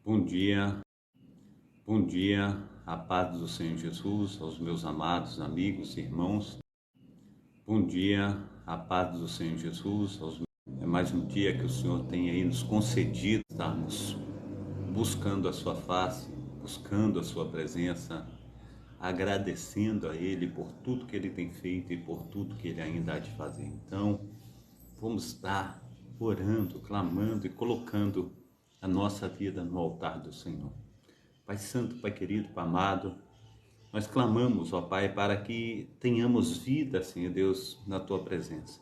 Bom dia, a paz do Senhor Jesus, aos meus amados amigos e irmãos. Bom dia, a paz do Senhor Jesus, é mais um dia que o Senhor tem aí nos concedido, estarmos buscando a sua face, buscando a sua presença, agradecendo a Ele por tudo que Ele tem feito e por tudo que Ele ainda há de fazer. Então, vamos estar orando, clamando e colocando a nossa vida no altar do Senhor. Pai Santo, Pai querido, Pai amado, nós clamamos, ó Pai, para que tenhamos vida, Senhor Deus, na Tua presença.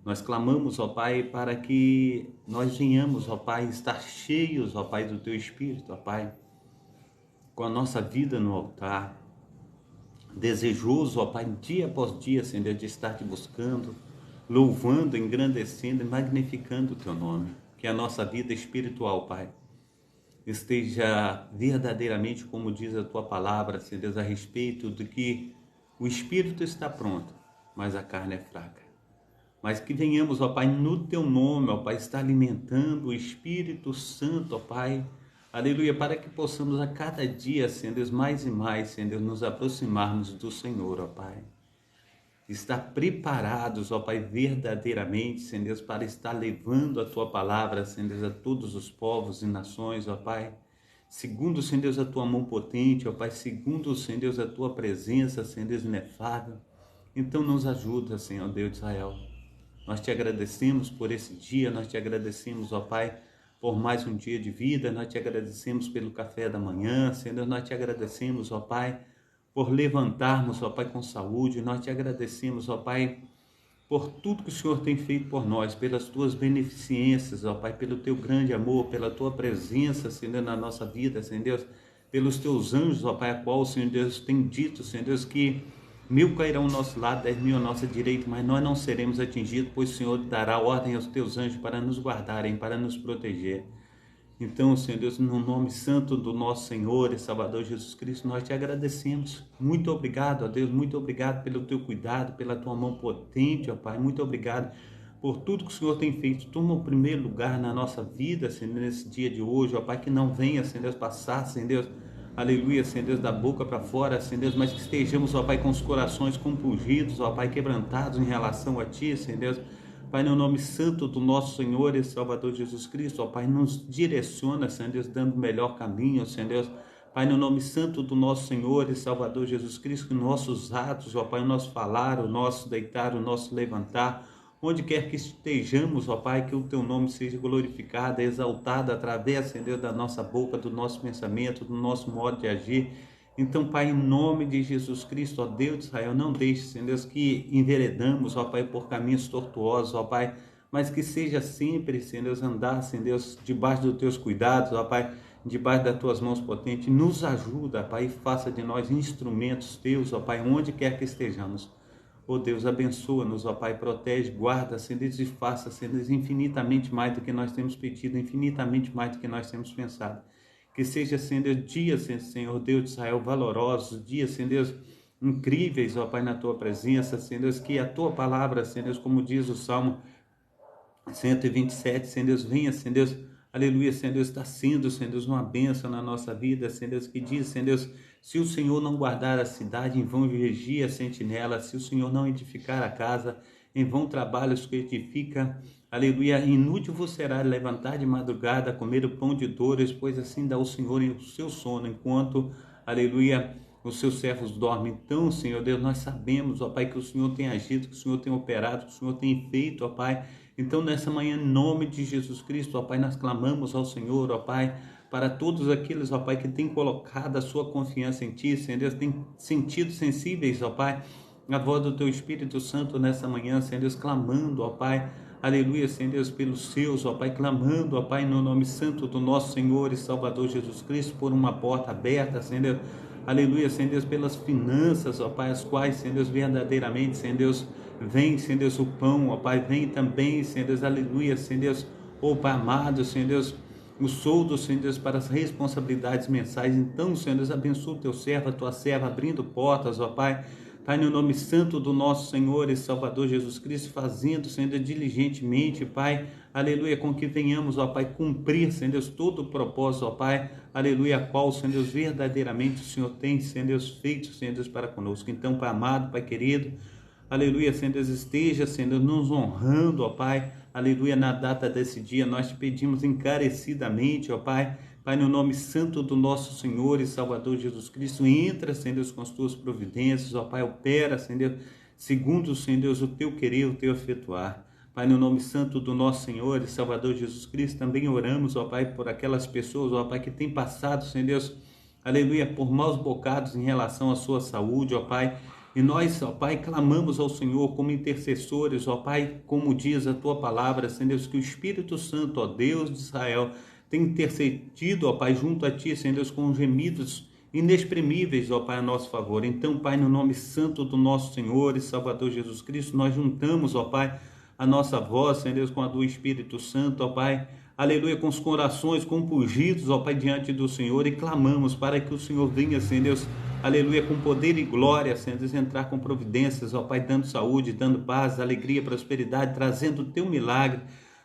Nós clamamos, ó Pai, para que nós venhamos, ó Pai, estar cheios, ó Pai, do Teu Espírito, ó Pai, com a nossa vida no altar, desejoso, ó Pai, dia após dia, Senhor Deus, de estar Te buscando, louvando, engrandecendo e magnificando o Teu nome, que a nossa vida espiritual, Pai, esteja verdadeiramente, como diz a Tua palavra, Senhor Deus, a respeito de que o Espírito está pronto, mas a carne é fraca. Mas que venhamos, ó Pai, no Teu nome, ó Pai, estar alimentando o Espírito Santo, ó Pai, aleluia, para que possamos a cada dia, Senhor Deus, mais e mais, Senhor Deus, nos aproximarmos do Senhor, ó Pai. Estar preparados, ó Pai, verdadeiramente, Senhor Deus, para estar levando a Tua palavra, Senhor Deus, a todos os povos e nações, ó Pai, segundo, Senhor Deus, a Tua mão potente, ó Pai, segundo, Senhor Deus, a Tua presença, Senhor Deus, inefável. Então nos ajuda, Senhor Deus de Israel. Nós Te agradecemos por esse dia, nós Te agradecemos, ó Pai, por mais um dia de vida, nós Te agradecemos pelo café da manhã, Senhor Deus, nós Te agradecemos, ó Pai, por levantarmos, ó Pai, com saúde. Nós Te agradecemos, ó Pai, por tudo que o Senhor tem feito por nós, pelas Tuas beneficências, ó Pai, pelo Teu grande amor, pela Tua presença, Senhor, na nossa vida, Senhor Deus, pelos Teus anjos, ó Pai, a qual o Senhor Deus tem dito, Senhor Deus, que 1000 cairão ao nosso lado, 10.000 à nossa direita, mas nós não seremos atingidos, pois o Senhor dará ordem aos Teus anjos para nos guardarem, para nos proteger. Então, Senhor Deus, no nome santo do nosso Senhor e Salvador Jesus Cristo, nós Te agradecemos. Muito obrigado, ó Deus, muito obrigado pelo Teu cuidado, pela Tua mão potente, ó Pai. Muito obrigado por tudo que o Senhor tem feito. Toma o primeiro lugar na nossa vida, Senhor, nesse dia de hoje, ó Pai, que não venha, Senhor Deus, passar, Senhor Deus, aleluia, Senhor Deus, da boca para fora, Senhor Deus, mas que estejamos, ó Pai, com os corações compungidos, ó Pai, quebrantados em relação a Ti, Senhor Deus. Pai, no nome santo do nosso Senhor e Salvador Jesus Cristo, ó Pai, nos direciona, Senhor Deus, dando o melhor caminho, Senhor Deus. Pai, no nome santo do nosso Senhor e Salvador Jesus Cristo, que nossos atos, ó Pai, o nosso falar, o nosso deitar, o nosso levantar, onde quer que estejamos, ó Pai, que o Teu nome seja glorificado, exaltado através, Senhor Deus, da nossa boca, do nosso pensamento, do nosso modo de agir. Então, Pai, em nome de Jesus Cristo, ó Deus de Israel, não deixe, Senhor Deus, que enveredamos, ó Pai, por caminhos tortuosos, ó Pai, mas que seja sempre, Senhor Deus, andar, Senhor Deus, debaixo dos Teus cuidados, ó Pai, debaixo das Tuas mãos potentes. Nos ajuda, Pai, e faça de nós instrumentos Teus, ó Pai, onde quer que estejamos. Ó Deus, abençoa-nos, ó Pai, protege, guarda, Senhor Deus, e faça, Senhor Deus, infinitamente mais do que nós temos pedido, infinitamente mais do que nós temos pensado. Que seja, Senhor Deus, dias, Senhor Deus de Israel, valorosos, dias, Senhor Deus, incríveis, ó Pai, na Tua presença, Senhor Deus, que a Tua palavra, Senhor Deus, como diz o Salmo 127, Senhor Deus, venha, Senhor Deus, aleluia, Senhor Deus, está sendo, Senhor Deus, uma bênção na nossa vida, Senhor Deus, que diz, Senhor Deus, se o Senhor não guardar a cidade, em vão vigia a sentinela, se o Senhor não edificar a casa, em vão trabalha os que edifica, aleluia, inútil vos será levantar de madrugada, comer o pão de dores, pois assim dá o Senhor em o seu sono, enquanto, aleluia, os seus servos dormem. Então, Senhor Deus, nós sabemos, ó Pai, que o Senhor tem agido, que o Senhor tem operado, que o Senhor tem feito, ó Pai. Então, nessa manhã, em nome de Jesus Cristo, ó Pai, nós clamamos ao Senhor, ó Pai, para todos aqueles, ó Pai, que têm colocado a sua confiança em Ti, Senhor Deus, têm sentido sensíveis, ó Pai, a voz do Teu Espírito Santo nessa manhã, Senhor Deus, clamando, ó Pai, aleluia, Senhor Deus, pelos seus, ó Pai, clamando, ó Pai, no nome santo do nosso Senhor e Salvador Jesus Cristo, por uma porta aberta, Senhor Deus, aleluia, Senhor Deus, pelas finanças, ó Pai, as quais, Senhor Deus, verdadeiramente, Senhor Deus, vem, Senhor Deus, o pão, ó Pai, vem também, Senhor Deus, aleluia, Senhor Deus, ó Pai amado, Senhor Deus, o soldo, Senhor Deus, para as responsabilidades mensais. Então, Senhor Deus, abençoa o Teu servo, a Tua serva, abrindo portas, ó Pai, Pai, no nome santo do nosso Senhor e Salvador Jesus Cristo, fazendo, Senhor Deus, diligentemente, Pai, aleluia, com que venhamos, ó Pai, cumprir, Senhor Deus, todo o propósito, ó Pai, aleluia, qual, Senhor Deus, verdadeiramente o Senhor tem, Senhor Deus, feito, Senhor Deus, para conosco. Então, Pai amado, Pai querido, aleluia, Senhor Deus, esteja, Senhor Deus, nos honrando, ó Pai, aleluia, na data desse dia, nós te pedimos encarecidamente, ó Pai, Pai, no nome santo do nosso Senhor e Salvador Jesus Cristo, entra, Senhor Deus, com as tuas providências, ó Pai, opera, Senhor Deus, segundo, Senhor Deus, o teu querer, o teu efetuar. Pai, no nome santo do nosso Senhor e Salvador Jesus Cristo, também oramos, ó Pai, por aquelas pessoas, ó Pai, que têm passado, Senhor Deus, aleluia, por maus bocados em relação à sua saúde, ó Pai, e nós, ó Pai, clamamos ao Senhor como intercessores, ó Pai, como diz a tua palavra, Senhor Deus, que o Espírito Santo, ó Deus de Israel, tem intercedido, ó Pai, junto a Ti, Senhor Deus, com gemidos inexprimíveis, ó Pai, a nosso favor. Então, Pai, no nome santo do nosso Senhor e Salvador Jesus Cristo, nós juntamos, ó Pai, a nossa voz, Senhor Deus, com a do Espírito Santo, ó Pai, aleluia, com os corações compungidos, ó Pai, diante do Senhor, e clamamos para que o Senhor venha, Senhor Deus, aleluia, com poder e glória, Senhor Deus, entrar com providências, ó Pai, dando saúde, dando paz, alegria, prosperidade, trazendo o Teu milagre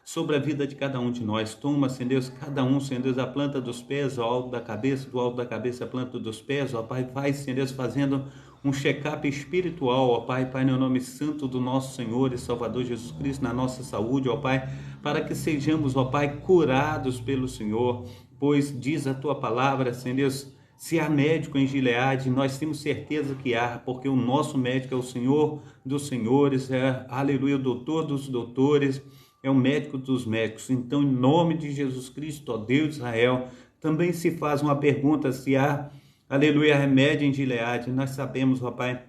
sobre a vida de cada um de nós. Toma, Senhor Deus, cada um, Senhor Deus, a planta dos pés, ao alto da cabeça, do alto da cabeça, a planta dos pés, ó Pai, vai, Senhor Deus, fazendo um check-up espiritual, ó Pai, Pai, no nome santo do nosso Senhor e Salvador Jesus Cristo, na nossa saúde, ó Pai, para que sejamos, ó Pai, curados pelo Senhor, pois diz a Tua palavra, Senhor Deus, se há médico em Gileade, nós temos certeza que há, porque o nosso médico é o Senhor dos senhores, aleluia, o doutor dos doutores, é o médico dos médicos. Então, em nome de Jesus Cristo, ó Deus de Israel, também se faz uma pergunta se há, aleluia, remédio em Gileade. Nós sabemos, ó Pai,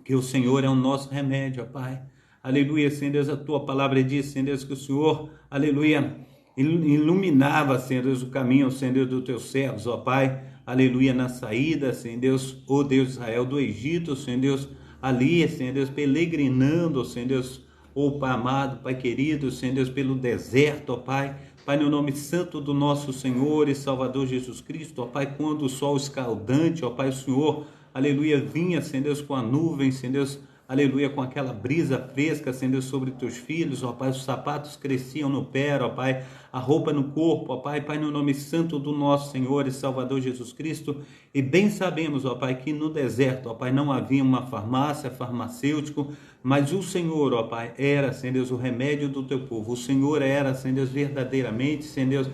que o Senhor é o nosso remédio, ó Pai. Aleluia, Senhor Deus, a Tua palavra diz, Senhor Deus, que o Senhor, aleluia, iluminava, Senhor Deus, o caminho, Senhor Deus, dos Teus servos, ó Pai. Aleluia, na saída, Senhor Deus, ó Deus de Israel, do Egito, Senhor Deus, ali, Senhor Deus, peregrinando, Senhor Deus, ó Pai amado, Pai querido, Senhor Deus, pelo deserto, ó Pai, Pai, no nome santo do nosso Senhor e Salvador Jesus Cristo, ó Pai, quando o sol escaldante, ó Pai, o Senhor, aleluia, vinha, Senhor Deus, com a nuvem, Senhor Deus, aleluia, com aquela brisa fresca, Senhor Deus, sobre teus filhos, ó Pai, os sapatos cresciam no pé, ó Pai, a roupa no corpo, ó Pai, Pai, no nome santo do nosso Senhor e Salvador Jesus Cristo, e bem sabemos, ó Pai, que no deserto, ó Pai, não havia uma farmácia, farmacêutico, mas o Senhor, ó Pai, era, Senhor Deus, o remédio do teu povo, o Senhor era, Senhor Deus, verdadeiramente, Senhor Deus,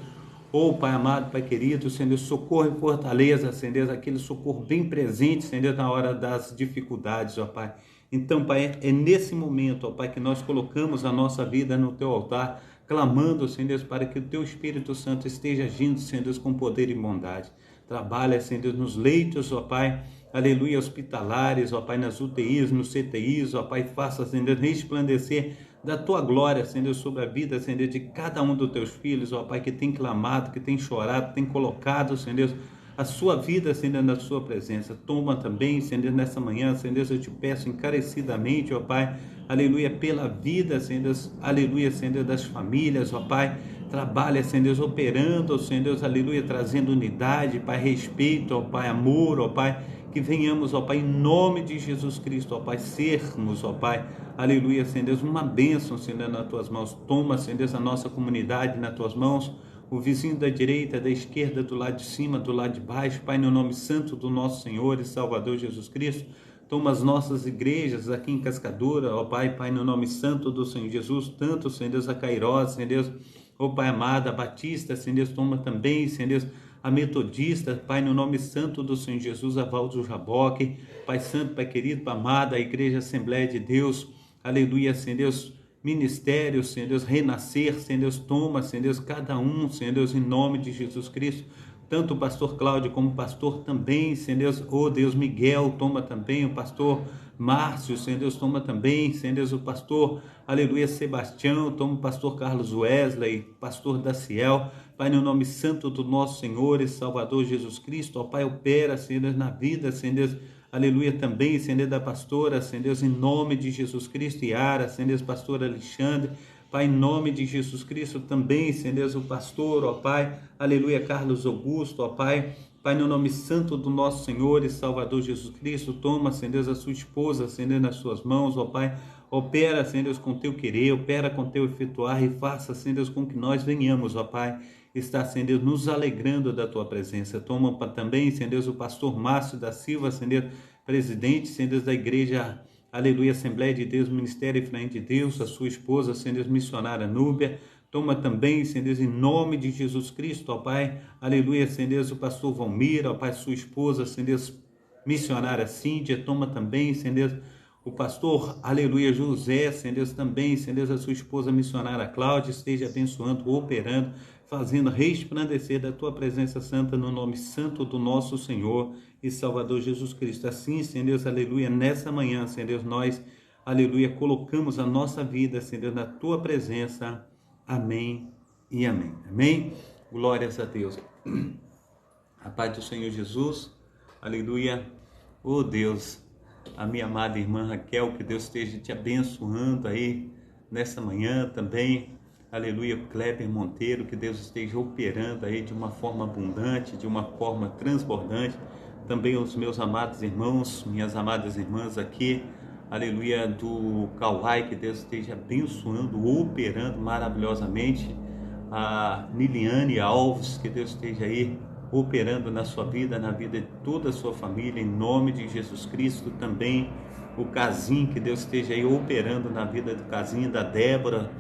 ó Pai amado, Pai querido, Senhor Deus, socorro e fortaleza, Senhor Deus, aquele socorro bem presente, Senhor Deus, na hora das dificuldades, ó Pai. Então, Pai, é nesse momento, ó Pai, que nós colocamos a nossa vida no Teu altar, clamando, Senhor Deus, para que o Teu Espírito Santo esteja agindo, Senhor Deus, com poder e bondade. Trabalha, Senhor Deus, nos leitos, ó Pai, aleluia, hospitalares, ó Pai, nas UTIs, nos CTIs, ó Pai, faça, Senhor Deus, resplandecer da Tua glória, Senhor Deus, sobre a vida, Senhor Deus, de cada um dos Teus filhos, ó Pai, que tem clamado, que tem chorado, tem colocado, Senhor Deus, a sua vida, Senhor Deus, na sua presença. Toma também, Senhor Deus, nessa manhã, Senhor Deus, eu te peço encarecidamente, ó Pai, aleluia, pela vida, Senhor Deus, aleluia, Senhor Deus, das famílias, ó Pai, trabalha, Senhor Deus, operando, Senhor Deus, aleluia, trazendo unidade, Pai, respeito, ó Pai, amor, ó Pai, que venhamos, ó Pai, em nome de Jesus Cristo, ó Pai, sermos, ó Pai, aleluia, Senhor Deus, uma bênção, Senhor Deus, nas Tuas mãos. Toma, Senhor Deus, a nossa comunidade nas Tuas mãos, o vizinho da direita, da esquerda, do lado de cima, do lado de baixo, Pai, no nome santo do nosso Senhor e Salvador Jesus Cristo. Toma as nossas igrejas aqui em Cascadura, ó Pai, Pai, no nome santo do Senhor Jesus, tanto, Senhor Deus, a Cairós, Senhor Deus, ó Pai amado, a Batista, Senhor Deus, toma também, Senhor Deus, a Metodista, Pai, no nome santo do Senhor Jesus, a Val do Jaboque, Pai santo, Pai querido, Pai amado, a Igreja Assembleia de Deus, aleluia, Senhor Deus, ministério, Senhor Deus, renascer, Senhor Deus, toma, Senhor Deus, cada um, Senhor Deus, em nome de Jesus Cristo, tanto o pastor Cláudio como o pastor também, Senhor Deus, oh Deus, Miguel, toma também, o pastor Márcio, Senhor Deus, toma também, Senhor Deus, o pastor, aleluia, Sebastião, toma o pastor Carlos Wesley, pastor Daciel, Pai, no nome santo do nosso Senhor e Salvador Jesus Cristo, ó Pai, opera, Senhor Deus, na vida, Senhor Deus, aleluia, também, Senhor Deus, da pastora, Senhor Deus, em nome de Jesus Cristo, Yara, Senhor Deus, pastor Alexandre, Pai, em nome de Jesus Cristo também, Senhor Deus, o pastor, ó Pai, aleluia, Carlos Augusto, ó Pai, Pai, no nome santo do nosso Senhor e Salvador Jesus Cristo, toma, Senhor Deus, a sua esposa, Senhor, nas suas mãos, ó Pai, opera, Senhor Deus, com teu querer, opera com teu efetuar e faça, Senhor Deus, com que nós venhamos, ó Pai, estar, Senhor Deus, nos alegrando da tua presença. Toma também, Senhor Deus, o pastor Márcio da Silva, Senhor Deus, presidente, Senhor Deus, da igreja, aleluia, Assembleia de Deus, Ministério Efraim de Deus, a sua esposa, Senhor Deus, missionária Núbia. Toma também, Senhor Deus, em nome de Jesus Cristo, ó Pai, aleluia, Senhor Deus, o pastor Valmir, ó Pai, sua esposa, Senhor Deus, missionária Cíntia. Toma também, Senhor Deus, o pastor, aleluia, José, Senhor Deus, também, Senhor Deus, a sua esposa missionária Cláudia, esteja abençoando, operando, fazendo resplandecer da tua presença santa no nome santo do nosso Senhor e Salvador Jesus Cristo. Assim, Senhor Deus, aleluia, nessa manhã, Senhor Deus, nós, aleluia, colocamos a nossa vida, Senhor Deus, na tua presença. Amém e amém. Amém? Glórias a Deus. A paz do Senhor Jesus. Aleluia. Oh Deus, a minha amada irmã Raquel, que Deus esteja te abençoando aí nessa manhã também. Aleluia. Kleber Monteiro, que Deus esteja operando aí de uma forma abundante, de uma forma transbordante. Também os meus amados irmãos, minhas amadas irmãs aqui, aleluia, do Kauai, que Deus esteja abençoando, operando maravilhosamente. A Niliane Alves, que Deus esteja aí operando na sua vida, na vida de toda a sua família, em nome de Jesus Cristo. Também o Casim, que Deus esteja aí operando na vida do Casim, da Débora,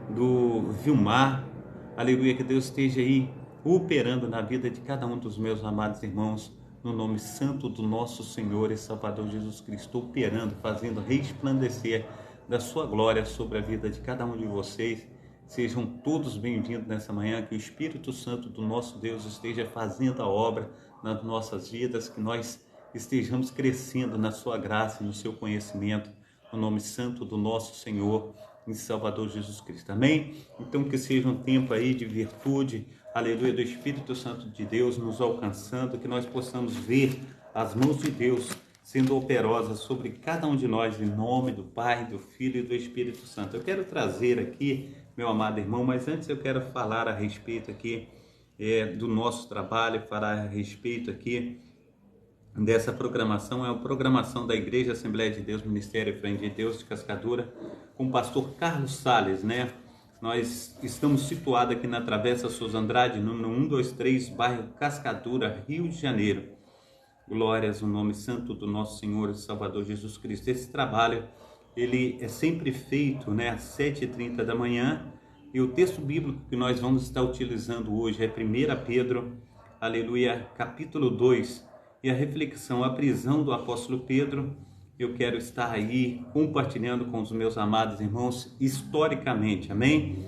do Vilmar, aleluia, que Deus esteja aí operando na vida de cada um dos meus amados irmãos, no nome santo do nosso Senhor e Salvador Jesus Cristo, operando, fazendo resplandecer da sua glória sobre a vida de cada um de vocês. Sejam todos bem-vindos nessa manhã, que o Espírito Santo do nosso Deus esteja fazendo a obra nas nossas vidas, que nós estejamos crescendo na sua graça e no seu conhecimento, no nome santo do nosso Senhor e Salvador Jesus Cristo. Amém? Então que seja um tempo aí de virtude, aleluia, do Espírito Santo de Deus nos alcançando, que nós possamos ver as mãos de Deus sendo operosas sobre cada um de nós, em nome do Pai, do Filho e do Espírito Santo. Eu quero trazer aqui, meu amado irmão, mas antes eu quero falar a respeito aqui do nosso trabalho, falar a respeito aqui dessa programação. É a programação da Igreja Assembleia de Deus, Ministério Efraim de Deus de Cascadura, com o pastor Carlos Sales, né? Nós estamos situados aqui na Travessa Souza Andrade, número 123, bairro Cascadura, Rio de Janeiro. Glórias ao nome santo do nosso Senhor e Salvador Jesus Cristo. Esse trabalho, ele é sempre feito, né, às 7h30 da manhã, e o texto bíblico que nós vamos estar utilizando hoje é 1 Pedro, aleluia, capítulo 2, e a reflexão, a prisão do apóstolo Pedro. Eu quero estar aí compartilhando com os meus amados irmãos historicamente, amém?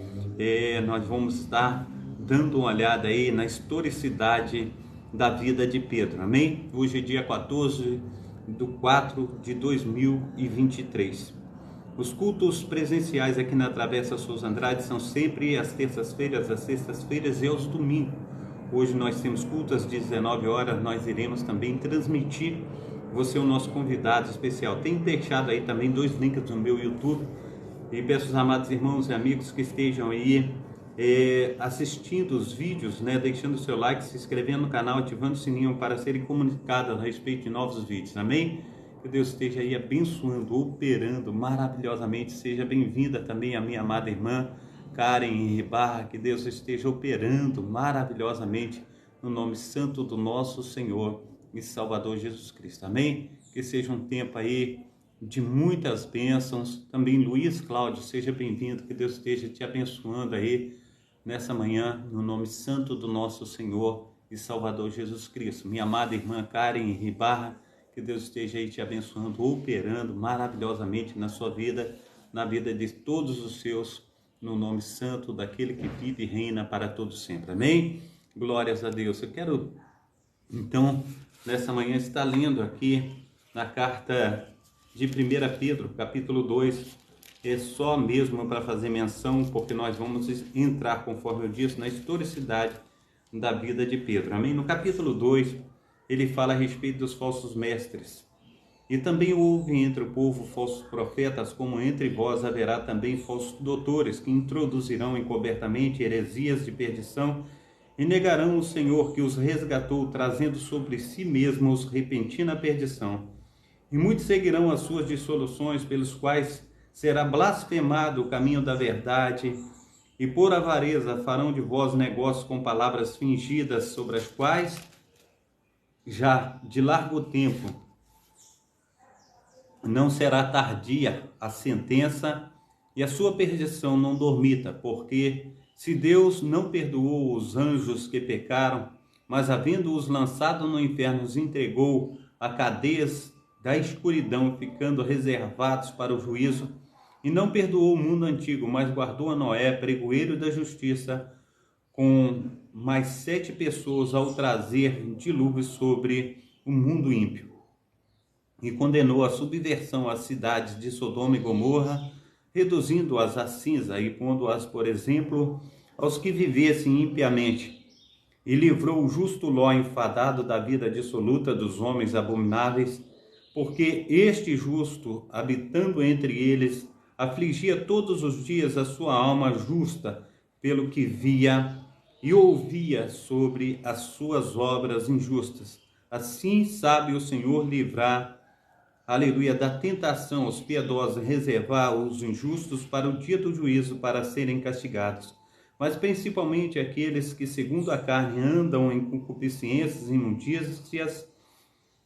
Nós vamos estar dando uma olhada aí na historicidade da vida de Pedro, amém? Hoje é dia 14/4/2023. Os cultos presenciais aqui na Travessa Souza Andrade são sempre às terças-feiras, às sextas-feiras e aos domingos. Hoje nós temos culto às 19 horas, nós iremos também transmitir. Você é o nosso convidado especial. Tenho deixado aí também 2 links no meu YouTube, e peço aos amados irmãos e amigos que estejam aí assistindo os vídeos, né, deixando o seu like, se inscrevendo no canal, ativando o sininho para serem comunicados a respeito de novos vídeos, amém? Que Deus esteja aí abençoando, operando maravilhosamente. Seja bem-vinda também a minha amada irmã Karen Ribarra, que Deus esteja operando maravilhosamente no nome santo do nosso Senhor e Salvador Jesus Cristo, amém? Que seja um tempo aí de muitas bênçãos. Também Luiz Cláudio, seja bem-vindo, que Deus esteja te abençoando aí nessa manhã, no nome santo do nosso Senhor e Salvador Jesus Cristo. Minha amada irmã Karen Ribarra, que Deus esteja aí te abençoando, operando maravilhosamente na sua vida, na vida de todos os seus, no nome santo daquele que vive e reina para todos sempre, amém? Glórias a Deus. Eu quero, então, nessa manhã, estar lendo aqui na carta de 1 Pedro, capítulo 2, é só mesmo para fazer menção, porque nós vamos entrar, conforme eu disse, na historicidade da vida de Pedro, amém? No capítulo 2, ele fala a respeito dos falsos mestres. E também houve entre o povo falsos profetas, como entre vós haverá também falsos doutores, que introduzirão encobertamente heresias de perdição, e negarão o Senhor que os resgatou, trazendo sobre si mesmos repentina perdição. E muitos seguirão as suas dissoluções, pelos quais será blasfemado o caminho da verdade, e por avareza farão de vós negócios com palavras fingidas, sobre as quais já de largo tempo não será tardia a sentença, e a sua perdição não dormita, porque se Deus não perdoou os anjos que pecaram, mas havendo-os lançado no inferno, os entregou a cadeias da escuridão, ficando reservados para o juízo, e não perdoou o mundo antigo, mas guardou a Noé, pregoeiro da justiça, com mais 7 pessoas, ao trazer dilúvio sobre o mundo ímpio. E condenou a subversão às cidades de Sodoma e Gomorra, reduzindo-as a cinza e pondo-as, por exemplo, aos que vivessem impiamente. E livrou o justo Ló, enfadado da vida dissoluta dos homens abomináveis, porque este justo, habitando entre eles, afligia todos os dias a sua alma justa, pelo que via e ouvia sobre as suas obras injustas. Assim sabe o Senhor livrar, aleluia, da tentação os piedosos, reservar os injustos para o dia do juízo, para serem castigados. Mas principalmente aqueles que, segundo a carne, andam em concupiscências e imundícias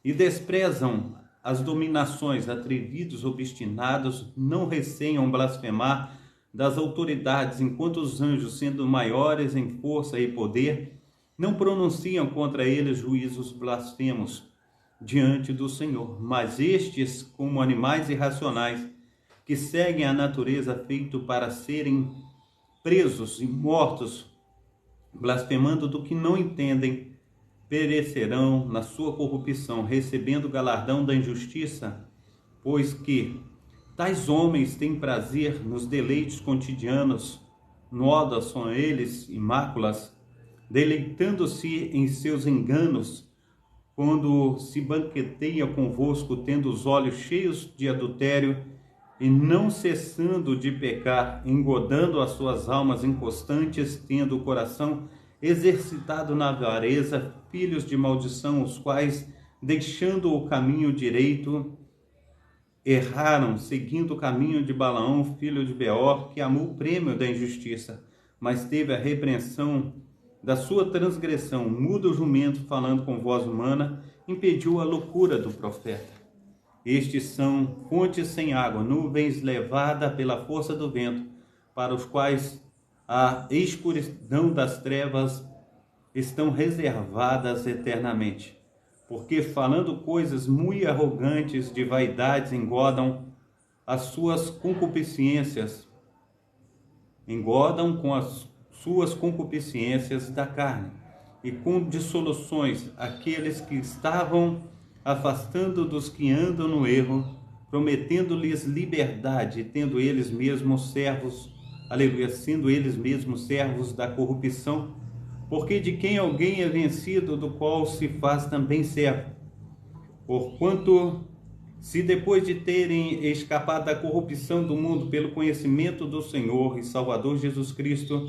e desprezam as dominações, atrevidos, obstinados, não receiam blasfemar das autoridades, enquanto os anjos, sendo maiores em força e poder, não pronunciam contra eles juízos blasfemos diante do Senhor. Mas estes, como animais irracionais, que seguem a natureza, feito para serem presos e mortos, blasfemando do que não entendem, perecerão na sua corrupção, recebendo o galardão da injustiça, pois que tais homens têm prazer nos deleites cotidianos, nodas são eles e máculas, deleitando-se em seus enganos, quando se banqueteia convosco, tendo os olhos cheios de adultério, e não cessando de pecar, engodando as suas almas inconstantes, tendo o coração exercitado na avareza, filhos de maldição, os quais, deixando o caminho direito, erraram, seguindo o caminho de Balaão, filho de Beor, que amou o prêmio da injustiça, mas teve a repreensão da sua transgressão. Mudo jumento, falando com voz humana, impediu a loucura do profeta. Estes são fontes sem água, nuvens levada pela força do vento, para os quais a escuridão das trevas estão reservadas eternamente. Porque falando coisas muito arrogantes de vaidades, engodam as suas concupiscências, engodam com as suas concupiscências da carne, e com dissoluções aqueles que estavam afastando dos que andam no erro, prometendo-lhes liberdade, tendo eles mesmos servos, aleluia, sendo eles mesmos servos da corrupção, porque de quem alguém é vencido, do qual se faz também servo. Porquanto, se depois de terem escapado da corrupção do mundo pelo conhecimento do Senhor e Salvador Jesus Cristo,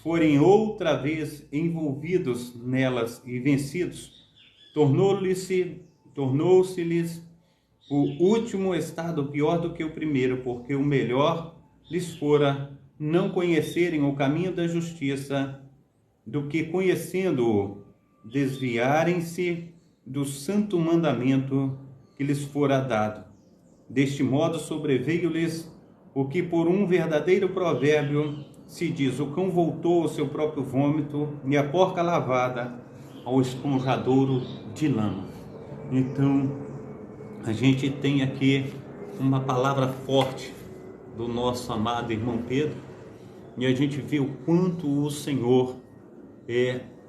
forem outra vez envolvidos nelas e vencidos, tornou-se-lhes o último estado pior do que o primeiro, porque o melhor lhes fora não conhecerem o caminho da justiça, do que, conhecendo-o, desviarem-se do santo mandamento que lhes fora dado. Deste modo sobreveio-lhes o que por um verdadeiro provérbio se diz: o cão voltou ao seu próprio vômito, e a porca lavada ao esponjadouro de lama. Então, a gente tem aqui uma palavra forte do nosso amado irmão Pedro, e a gente vê o quanto o Senhor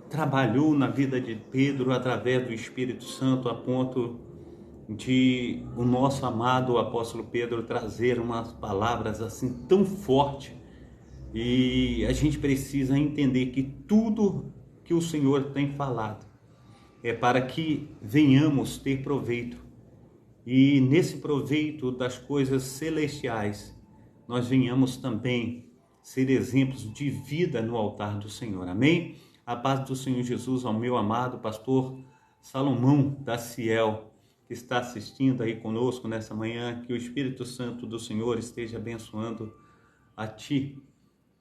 trabalhou na vida de Pedro através do Espírito Santo, a ponto de o nosso amado apóstolo Pedro trazer umas palavras assim tão fortes. E a gente precisa entender que tudo que o Senhor tem falado é para que venhamos ter proveito, e nesse proveito das coisas celestiais nós venhamos também ser exemplos de vida no altar do Senhor. Amém? A paz do Senhor Jesus ao meu amado pastor Salomão da Ciel, que está assistindo aí conosco nessa manhã. Que o Espírito Santo do Senhor esteja abençoando a ti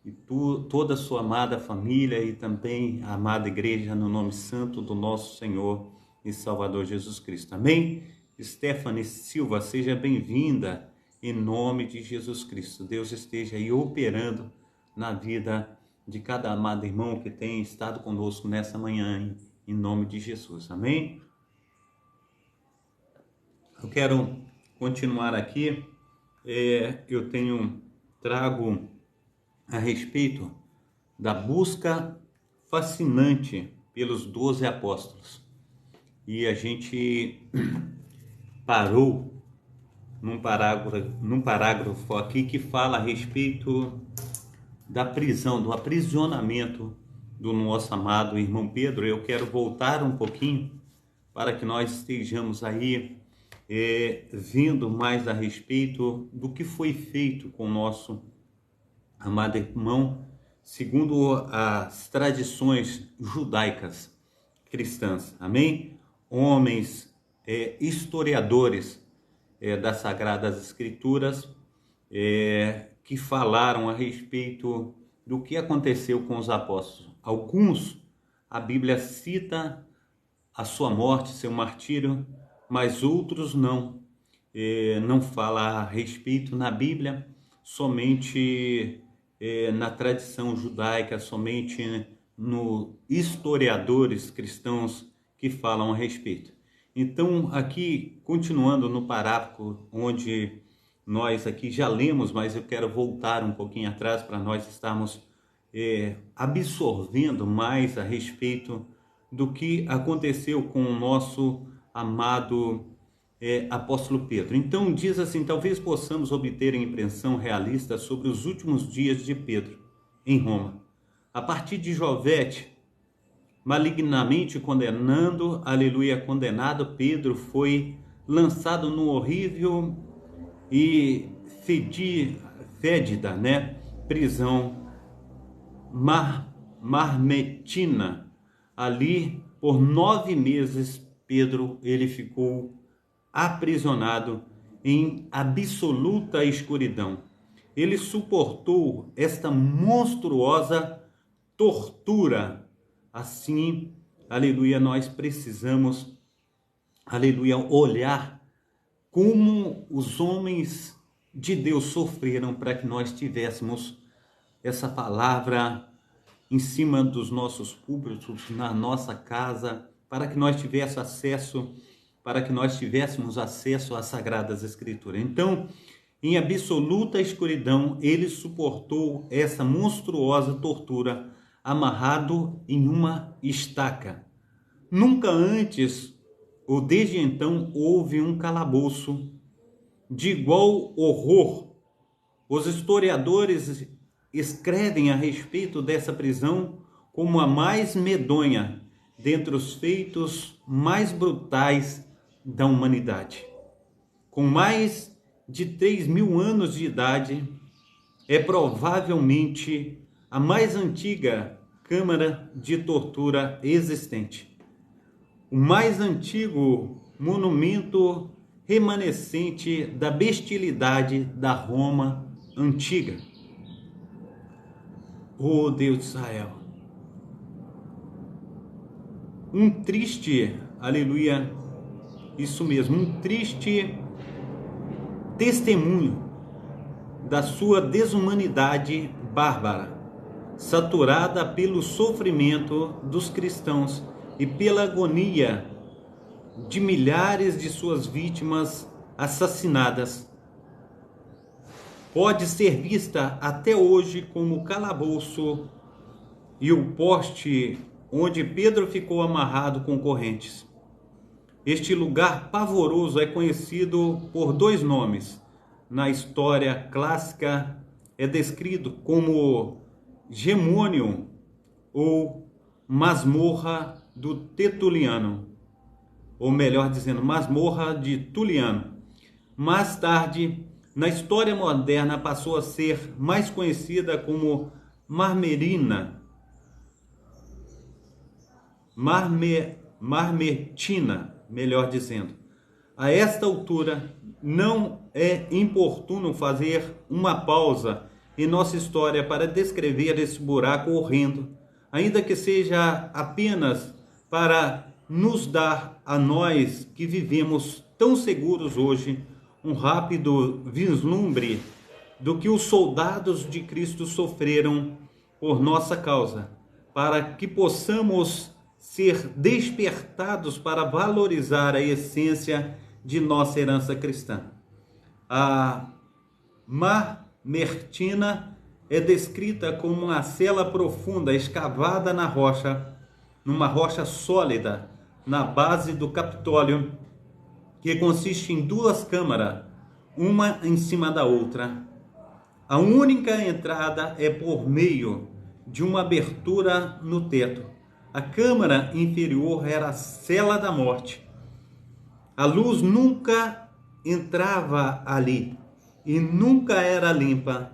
e toda a sua amada família e também a amada igreja, no nome santo do nosso Senhor e Salvador Jesus Cristo. Amém? Stephanie Silva, seja bem-vinda em nome de Jesus Cristo. Deus esteja aí operando na vida de cada amado irmão que tem estado conosco nessa manhã, em nome de Jesus. Amém? Eu quero continuar aqui. Eu trago a respeito da busca fascinante pelos 12 apóstolos. E a gente parou num parágrafo aqui que fala a respeito da prisão, do aprisionamento do nosso amado irmão Pedro. Eu quero voltar um pouquinho para que nós estejamos aí vendo mais a respeito do que foi feito com o nosso amado irmão, segundo as tradições judaicas cristãs. Amém? Homens historiadores das Sagradas Escrituras que falaram a respeito do que aconteceu com os apóstolos. Alguns, a Bíblia cita a sua morte, seu martírio, mas outros não. Não fala a respeito na Bíblia, somente na tradição judaica, somente no historiadores cristãos que falam a respeito. Então, aqui, continuando no parágrafo onde nós aqui já lemos, mas eu quero voltar um pouquinho atrás para nós estarmos absorvendo mais a respeito do que aconteceu com o nosso amado apóstolo Pedro. Então diz assim: talvez possamos obter a impressão realista sobre os últimos dias de Pedro em Roma. A partir de Jovete, malignamente condenado, Pedro foi lançado no horrível e fédida, prisão marmetina. Ali, por 9 meses, Pedro ele ficou aprisionado em absoluta escuridão. Ele suportou esta monstruosa tortura. Assim, aleluia, nós precisamos, aleluia, olhar como os homens de Deus sofreram para que nós tivéssemos essa palavra em cima dos nossos púlpitos, na nossa casa, para que nós tivéssemos acesso às Sagradas Escrituras. Então, em absoluta escuridão, ele suportou essa monstruosa tortura amarrado em uma estaca. Nunca antes ou desde então houve um calabouço de igual horror. Os historiadores escrevem a respeito dessa prisão como a mais medonha dentre os feitos mais brutais da humanidade. Com mais de 3.000 anos de idade, é provavelmente a mais antiga câmara de tortura existente. O mais antigo monumento remanescente da bestialidade da Roma antiga. Oh Deus de Israel! Um triste, aleluia, isso mesmo, um triste testemunho da sua desumanidade bárbara, saturada pelo sofrimento dos cristãos e pela agonia de milhares de suas vítimas assassinadas. Pode ser vista até hoje como o calabouço e o poste onde Pedro ficou amarrado com correntes. Este lugar pavoroso é conhecido por 2 nomes. Na história clássica é descrito como Gemônio ou Masmorra do Tertuliano, ou melhor dizendo, Masmorra de Tuliano. Mais tarde, na história moderna, passou a ser mais conhecida como Marmerina. Marmetina, melhor dizendo. A esta altura, não é importuno fazer uma pausa em nossa história para descrever esse buraco horrendo, ainda que seja apenas para nos dar a nós que vivemos tão seguros hoje um rápido vislumbre do que os soldados de Cristo sofreram por nossa causa, para que possamos ser despertados para valorizar a essência de nossa herança cristã. A Marmetina é descrita como uma cela profunda escavada na rocha, numa rocha sólida, na base do Capitólio, que consiste em duas câmaras, uma em cima da outra. A única entrada é por meio de uma abertura no teto. A câmara inferior era a cela da morte. A luz nunca entrava ali e nunca era limpa.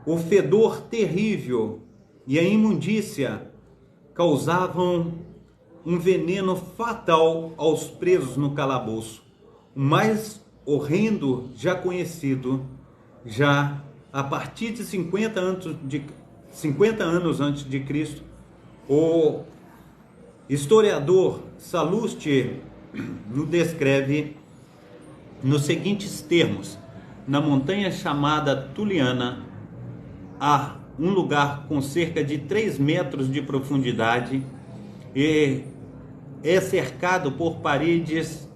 O fedor terrível e a imundícia causavam um veneno fatal aos presos no calabouço. O mais horrendo já conhecido, já a partir de 50 anos antes de Cristo, o historiador Sallusti nos descreve nos seguintes termos: na montanha chamada Tuliana, há um lugar com cerca de 3 metros de profundidade e é cercado por paredes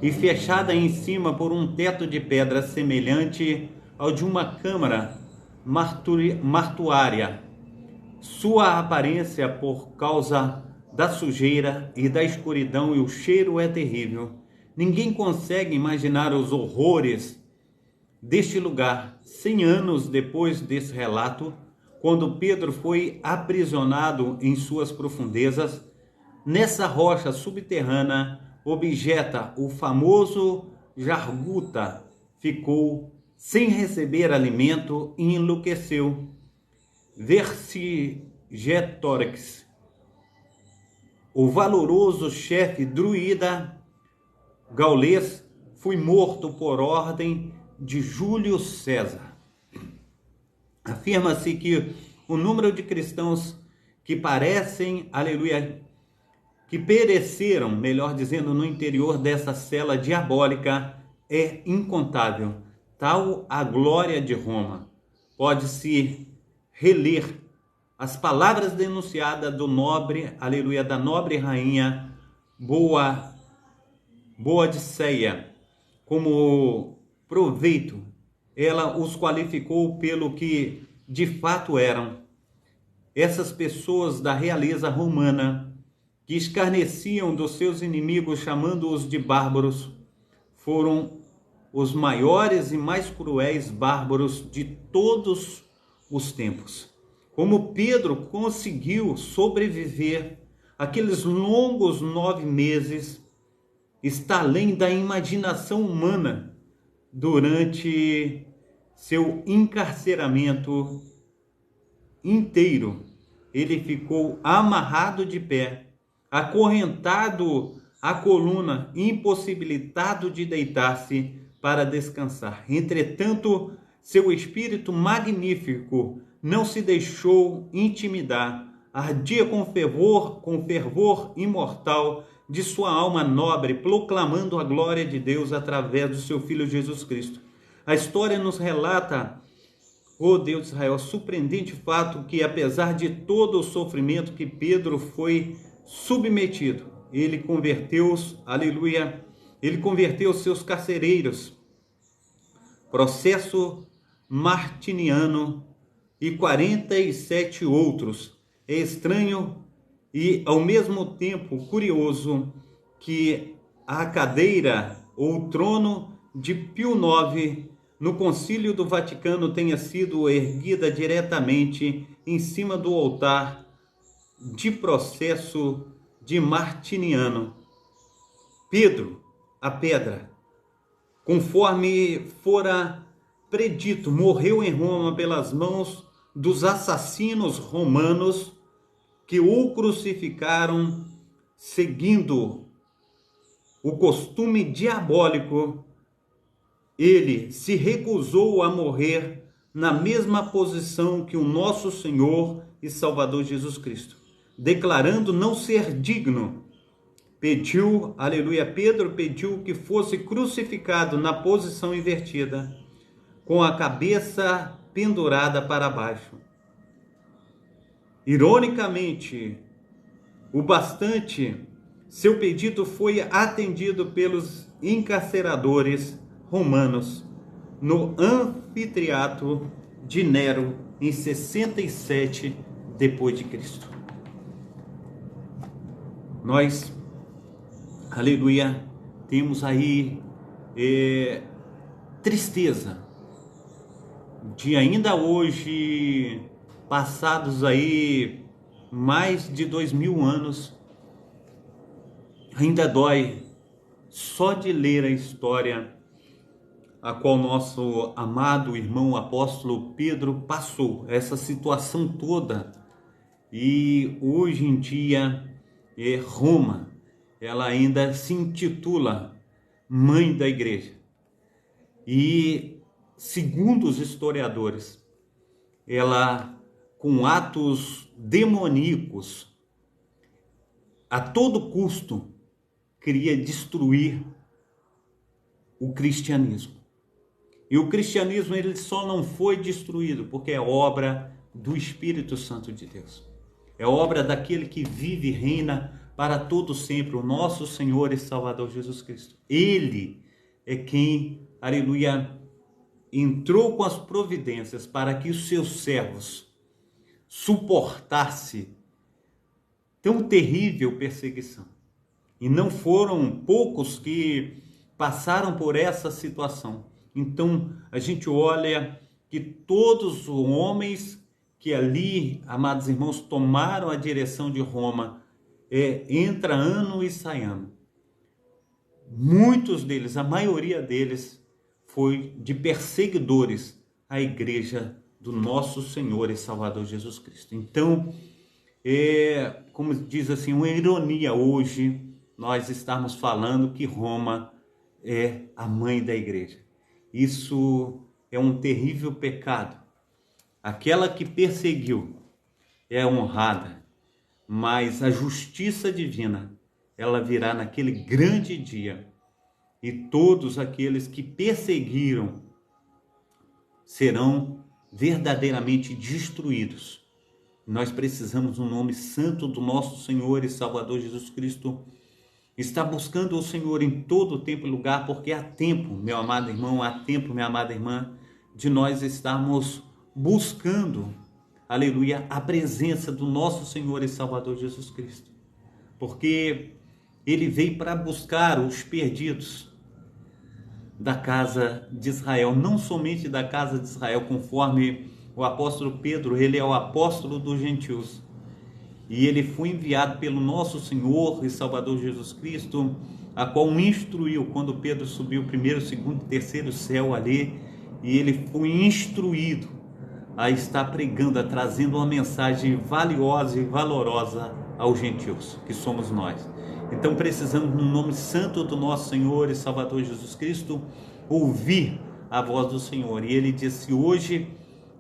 e fechada em cima por um teto de pedra semelhante ao de uma câmara mortuária. Sua aparência, por causa da sujeira e da escuridão e o cheiro, é terrível. Ninguém consegue imaginar os horrores deste lugar 100 anos depois desse relato, quando Pedro foi aprisionado em suas profundezas. Nessa rocha subterrânea, objeta o famoso Jarguta, ficou sem receber alimento e enlouqueceu. Vercingetorix, o valoroso chefe druida gaulês, foi morto por ordem de Júlio César. Afirma-se que o número de cristãos que que pereceram, melhor dizendo, no interior dessa cela diabólica é incontável. Tal a glória de Roma. Pode-se reler as palavras denunciadas do nobre, aleluia, da nobre rainha Boadiceia como proveito. Ela os qualificou pelo que de fato eram. Essas pessoas da realeza romana que escarneciam dos seus inimigos, chamando-os de bárbaros, foram os maiores e mais cruéis bárbaros de todos os tempos. Como Pedro conseguiu sobreviver aqueles longos 9 meses, está além da imaginação humana. Durante seu encarceramento inteiro, ele ficou amarrado de pé, acorrentado à coluna, impossibilitado de deitar-se para descansar. Entretanto, seu espírito magnífico não se deixou intimidar, ardia com fervor imortal de sua alma nobre, proclamando a glória de Deus através do seu Filho Jesus Cristo. A história nos relata, ó Deus de Israel, surpreendente fato que, apesar de todo o sofrimento que Pedro foi submetido, ele converteu, aleluia, ele converteu seus carcereiros. Processo Martiniano e 47 outros. É estranho e, ao mesmo tempo, curioso que a cadeira ou trono de Pio IX no Concílio do Vaticano tenha sido erguida diretamente em cima do altar de processo de Martiniano. Pedro, a pedra, conforme fora predito, morreu em Roma pelas mãos dos assassinos romanos que o crucificaram seguindo o costume diabólico, ele se recusou a morrer na mesma posição que o nosso Senhor e Salvador Jesus Cristo, declarando não ser digno. Pediu, aleluia, Pedro pediu que fosse crucificado na posição invertida, com a cabeça pendurada para baixo. Ironicamente, o bastante, seu pedido foi atendido pelos encarceradores romanos no anfiteatro de Nero em 67 depois de Cristo. Nós, aleluia, temos aí tristeza de ainda hoje, passados aí mais de 2000 anos, ainda dói só de ler a história a qual nosso amado irmão apóstolo Pedro passou, essa situação toda. E hoje em dia, Roma, ela ainda se intitula mãe da igreja. E, segundo os historiadores, ela, com atos demoníacos, a todo custo, queria destruir o cristianismo. E o cristianismo, ele só não foi destruído porque é obra do Espírito Santo de Deus. É obra daquele que vive e reina para todo sempre, o nosso Senhor e Salvador Jesus Cristo. Ele é quem, aleluia, entrou com as providências para que os seus servos suportassem tão terrível perseguição. E não foram poucos que passaram por essa situação. Então, a gente olha que todos os homens que ali, amados irmãos, tomaram a direção de Roma, entra ano e sai ano. Muitos deles, a maioria deles, foi de perseguidores à igreja do nosso Senhor e Salvador Jesus Cristo. Então, como diz assim, uma ironia hoje, nós estarmos falando que Roma é a mãe da igreja. Isso é um terrível pecado. Aquela que perseguiu é honrada, mas a justiça divina, ela virá naquele grande dia, e todos aqueles que perseguiram serão verdadeiramente destruídos. Nós precisamos, no nome santo do nosso Senhor e Salvador Jesus Cristo, estar buscando o Senhor em todo tempo e lugar, porque há tempo, meu amado irmão, há tempo, minha amada irmã, de nós estarmos buscando, aleluia, a presença do nosso Senhor e Salvador Jesus Cristo. Porque ele veio para buscar os perdidos da casa de Israel, não somente da casa de Israel, conforme o apóstolo Pedro, ele é o apóstolo dos gentios. E ele foi enviado pelo nosso Senhor e Salvador Jesus Cristo, a qual o instruiu quando Pedro subiu o primeiro, segundo e terceiro céu ali, e ele foi instruído a estar pregando, a trazendo uma mensagem valiosa e valorosa aos gentios, que somos nós. Então precisamos, no nome santo do nosso Senhor e Salvador Jesus Cristo, ouvir a voz do Senhor. E ele disse: hoje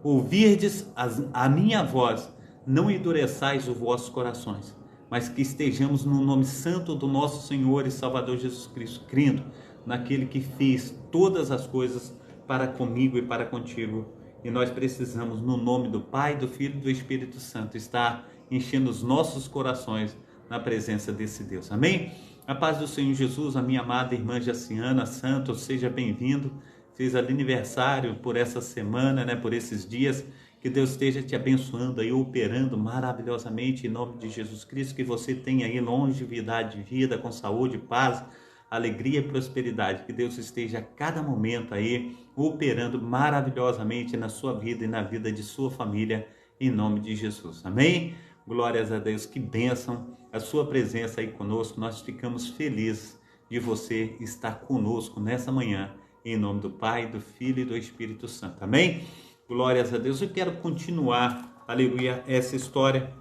ouvirdes a minha voz, não endureçais os vossos corações, mas que estejamos no nome santo do nosso Senhor e Salvador Jesus Cristo, crendo naquele que fez todas as coisas para comigo e para contigo. E nós precisamos, no nome do Pai, do Filho e do Espírito Santo, estar enchendo os nossos corações na presença desse Deus. Amém? A paz do Senhor Jesus, a minha amada irmã Jaciana Santos, seja bem-vindo. Fez aniversário por essa semana, né, por esses dias. Que Deus esteja te abençoando aí, operando maravilhosamente em nome de Jesus Cristo. Que você tenha aí longevidade de vida, com saúde, paz, alegria e prosperidade. Que Deus esteja a cada momento aí operando maravilhosamente na sua vida e na vida de sua família, em nome de Jesus. Amém? Glórias a Deus, que bênção a sua presença aí conosco. Nós ficamos felizes de você estar conosco nessa manhã, em nome do Pai, do Filho e do Espírito Santo. Amém? Glórias a Deus. Eu quero continuar, aleluia, essa história.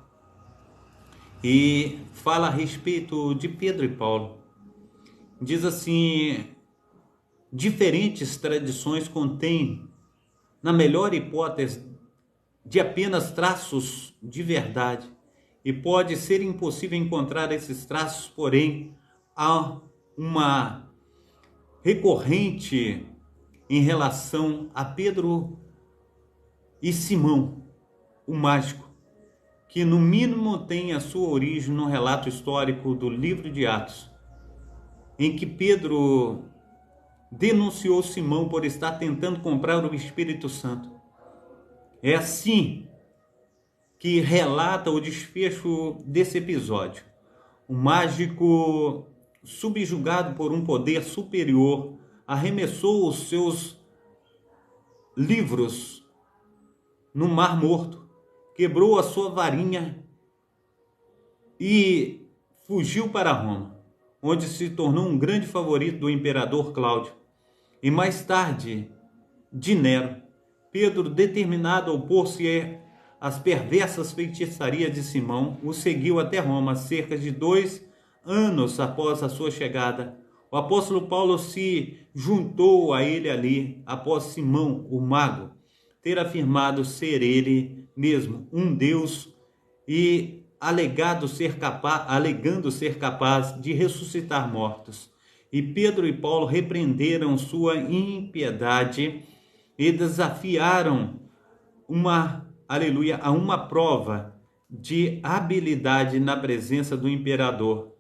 e fala a respeito de Pedro e Paulo. Diz assim: diferentes tradições contêm, na melhor hipótese, de apenas traços de verdade, e pode ser impossível encontrar esses traços, porém, há uma recorrente em relação a Pedro e Simão, o mágico, que no mínimo tem a sua origem no relato histórico do livro de Atos, em que Pedro denunciou Simão por estar tentando comprar o Espírito Santo. É assim que relata o desfecho desse episódio. O mágico, subjugado por um poder superior, arremessou os seus livros no Mar Morto, quebrou a sua varinha e fugiu para Roma, onde se tornou um grande favorito do imperador Cláudio e mais tarde de Nero. Pedro, determinado a opor-se às perversas feitiçarias de Simão, o seguiu até Roma cerca de 2 anos após a sua chegada. O apóstolo Paulo se juntou a ele ali após Simão, o mago, ter afirmado ser ele mesmo um Deus e alegando ser capaz de ressuscitar mortos. E Pedro e Paulo repreenderam sua impiedade e desafiaram a uma prova de habilidade na presença do imperador.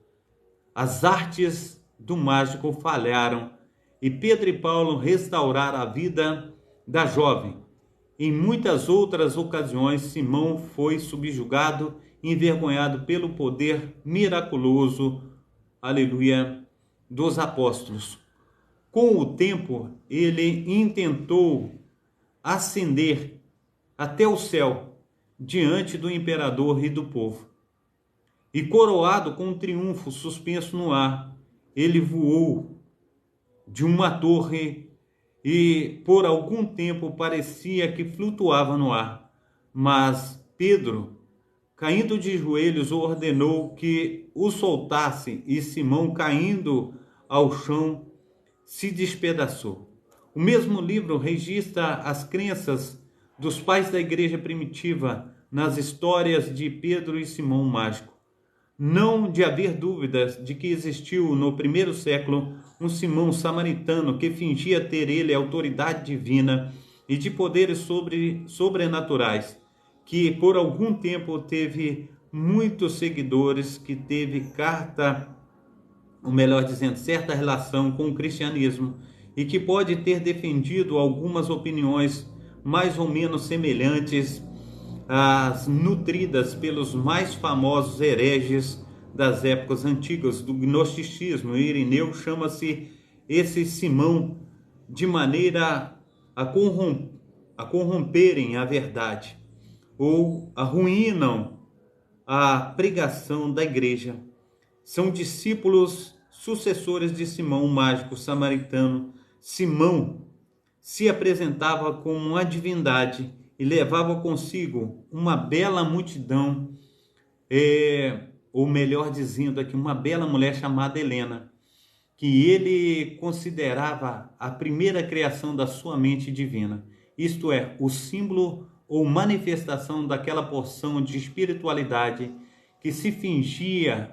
As artes do mágico falharam e Pedro e Paulo restauraram a vida da jovem. Em muitas outras ocasiões, Simão foi subjugado e envergonhado pelo poder miraculoso, dos apóstolos. Com o tempo, ele intentou ascender até o céu diante do imperador e do povo. E coroado com um triunfo suspenso no ar, ele voou de uma torre e por algum tempo parecia que flutuava no ar. Mas Pedro, caindo de joelhos, ordenou que o soltasse e Simão, caindo ao chão, se despedaçou. O mesmo livro registra as crenças dos pais da igreja primitiva nas histórias de Pedro e Simão mágico. Não de haver dúvidas de que existiu no primeiro século um Simão samaritano que fingia ter ele autoridade divina e de poderes sobrenaturais, que por algum tempo teve muitos seguidores, que teve certa relação com o cristianismo e que pode ter defendido algumas opiniões mais ou menos semelhantes às nutridas pelos mais famosos hereges das épocas antigas do gnosticismo. Irineu chama-se esse Simão de maneira a corromperem a verdade ou arruinam a pregação da igreja. São discípulos sucessores de Simão, o mágico samaritano. Simão se apresentava como uma divindade e levava consigo uma bela multidão, ou melhor dizendo aqui, uma bela mulher chamada Helena, que ele considerava a primeira criação da sua mente divina, isto é, o símbolo ou manifestação daquela porção de espiritualidade que se fingia,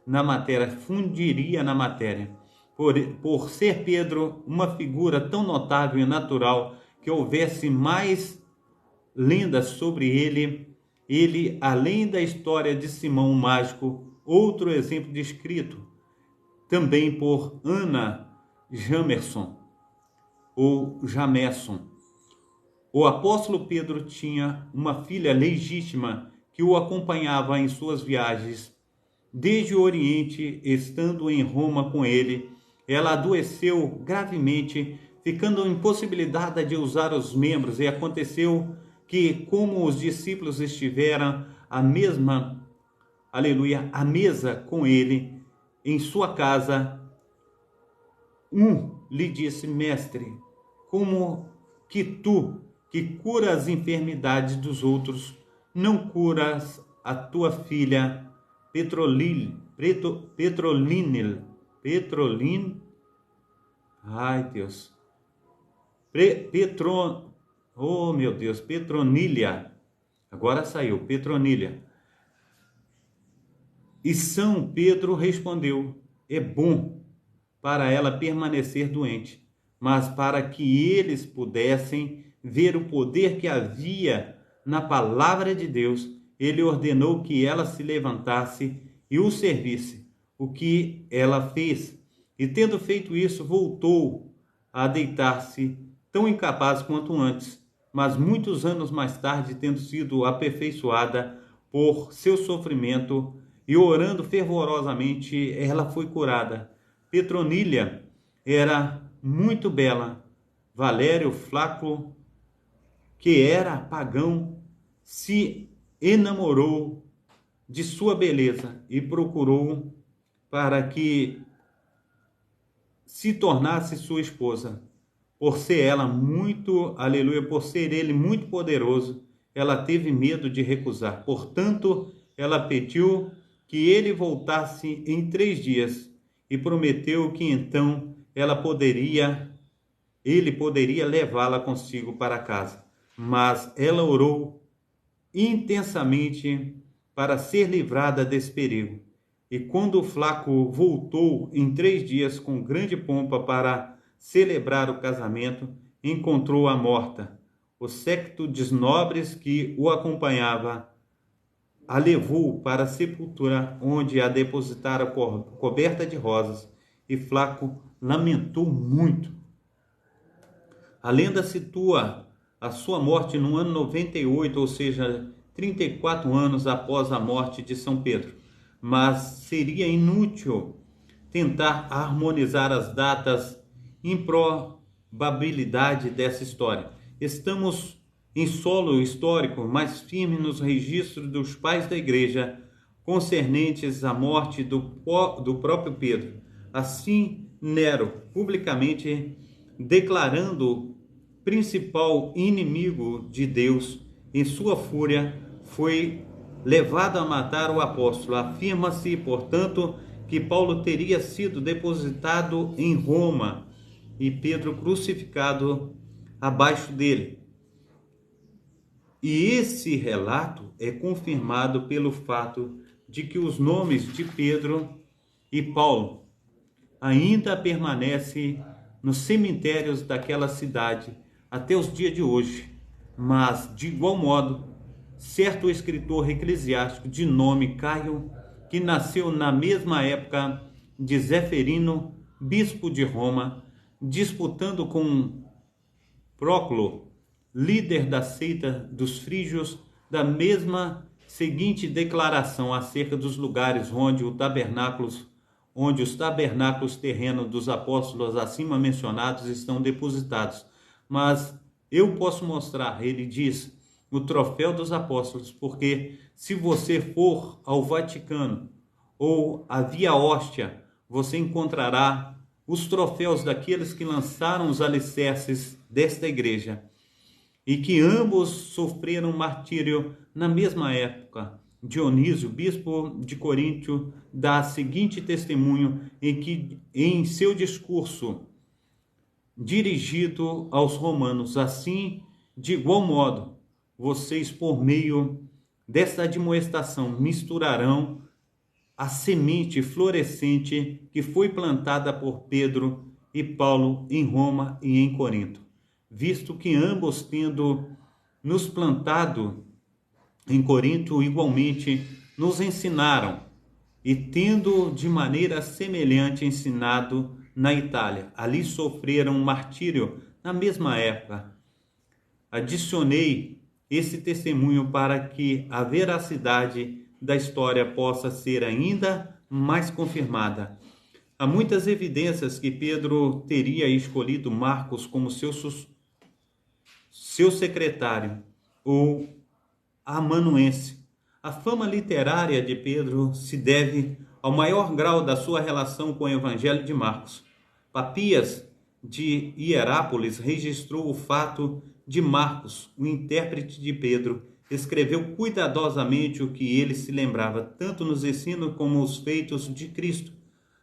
na matéria, fundiria na matéria. Por ser Pedro uma figura tão notável e natural que houvesse mais lendas sobre ele, além da história de Simão o Mágico, outro exemplo descrito também por Ana Jamerson, ou Jamerson. O apóstolo Pedro tinha uma filha legítima que o acompanhava em suas viagens desde o Oriente. Estando em Roma com ele, ela adoeceu gravemente, ficando impossibilitada de usar os membros, e aconteceu que, como os discípulos estiveram à mesa com ele em sua casa, lhe disse: mestre, como que tu, que curas as enfermidades dos outros, não curas a tua filha Petroline, ai Deus, oh meu Deus, Petronília, agora saiu, Petronília. E São Pedro respondeu: é bom para ela permanecer doente, mas para que eles pudessem ver o poder que havia na palavra de Deus, ele ordenou que ela se levantasse e o servisse, o que ela fez. E tendo feito isso, voltou a deitar-se tão incapaz quanto antes, mas muitos anos mais tarde, tendo sido aperfeiçoada por seu sofrimento e orando fervorosamente, ela foi curada. Petronília era muito bela. Valério Flaco, que era pagão, se enamorou de sua beleza e procurou para que se tornasse sua esposa. Por ser ela muito, aleluia, por ser ele muito poderoso, ela teve medo de recusar. Portanto, ela pediu que ele voltasse em 3 dias e prometeu que então ele poderia levá-la consigo para casa. Mas ela orou intensamente para ser livrada desse perigo. E quando o Flaco voltou em 3 dias com grande pompa para celebrar o casamento, encontrou-a morta. O séquito de nobres que o acompanhava a levou para a sepultura, onde a depositaram coberta de rosas, e Flaco lamentou muito. A lenda situa a sua morte no ano 98, ou seja, 34 anos após a morte de São Pedro. Mas seria inútil tentar harmonizar as datas, improbabilidade dessa história. Estamos em solo histórico mais firme nos registros dos pais da igreja concernentes à morte do próprio Pedro. Assim, Nero, publicamente declarando principal inimigo de Deus, em sua fúria, foi levado a matar o apóstolo. Afirma-se, portanto, que Paulo teria sido depositado em Roma e Pedro crucificado abaixo dele. E esse relato é confirmado pelo fato de que os nomes de Pedro e Paulo ainda permanecem nos cemitérios daquela cidade até os dias de hoje. Mas, de igual modo, certo escritor eclesiástico de nome Caio, que nasceu na mesma época de Zeferino, bispo de Roma, disputando com Próclo, líder da seita dos frígios, da mesma seguinte declaração acerca dos lugares onde os tabernáculos terrenos dos apóstolos acima mencionados estão depositados. Mas eu posso mostrar, ele diz, o troféu dos apóstolos, porque se você for ao Vaticano ou à Via Hóstia, você encontrará os troféus daqueles que lançaram os alicerces desta igreja e que ambos sofreram martírio na mesma época. Dionísio, bispo de Coríntio, dá seguinte testemunho em seu discurso dirigido aos romanos: assim, de igual modo, vocês, por meio desta admoestação, misturarão a semente florescente que foi plantada por Pedro e Paulo em Roma e em Corinto, visto que ambos, tendo nos plantado em Corinto, igualmente nos ensinaram, e tendo de maneira semelhante ensinado na Itália, ali sofreram martírio na mesma época. Adicionei esse testemunho para que a veracidade da história possa ser ainda mais confirmada. Há muitas evidências que Pedro teria escolhido Marcos como seu secretário ou amanuense. A fama literária de Pedro se deve ao maior grau da sua relação com o Evangelho de Marcos. Papias de Hierápolis registrou o fato de Marcos, o intérprete de Pedro, escreveu cuidadosamente o que ele se lembrava, tanto nos ensinos como os feitos de Cristo,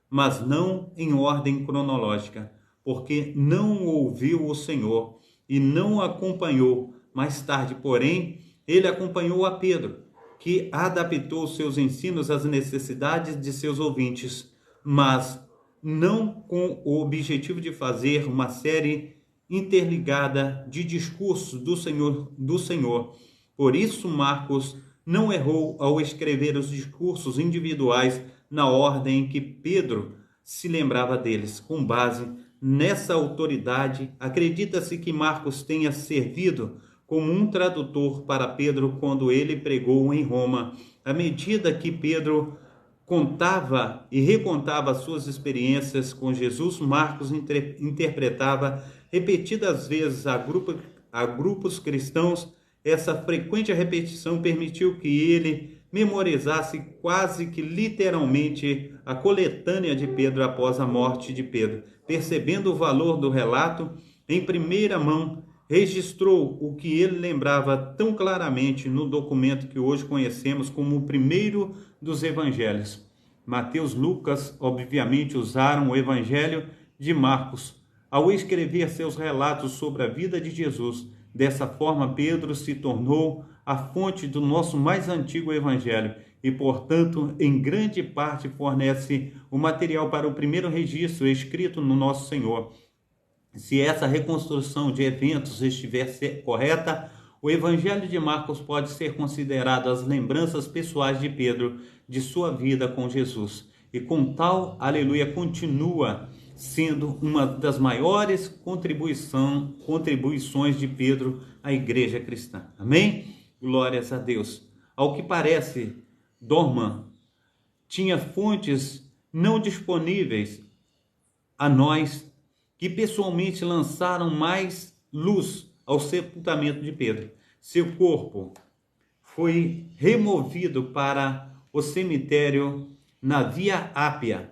mas não em ordem cronológica, porque não ouviu o Senhor e não o acompanhou. Mais tarde, porém, ele acompanhou a Pedro, que adaptou seus ensinos às necessidades de seus ouvintes, mas não com o objetivo de fazer uma série interligada de discursos do Senhor. Por isso, Marcos não errou ao escrever os discursos individuais na ordem em que Pedro se lembrava deles. Com base nessa autoridade, acredita-se que Marcos tenha servido como um tradutor para Pedro quando ele pregou em Roma. À medida que Pedro contava e recontava suas experiências com Jesus, Marcos interpretava repetidas vezes a grupos cristãos. Essa frequente repetição permitiu que ele memorizasse quase que literalmente a coletânea de Pedro após a morte de Pedro. Percebendo o valor do relato, em primeira mão, registrou o que ele lembrava tão claramente no documento que hoje conhecemos como o primeiro dos evangelhos. Mateus e Lucas, obviamente, usaram o evangelho de Marcos ao escrever seus relatos sobre a vida de Jesus. Dessa forma, Pedro se tornou a fonte do nosso mais antigo evangelho e, portanto, em grande parte fornece o material para o primeiro registro escrito no nosso Senhor. Se essa reconstrução de eventos estiver correta, o evangelho de Marcos pode ser considerado as lembranças pessoais de Pedro de sua vida com Jesus. E com tal, aleluia, continua sendo uma das maiores contribuições de Pedro à igreja cristã. Amém? Glórias a Deus. Ao que parece, Dorman tinha fontes não disponíveis a nós que pessoalmente lançaram mais luz ao sepultamento de Pedro. Seu corpo foi removido para o cemitério na Via Ápia,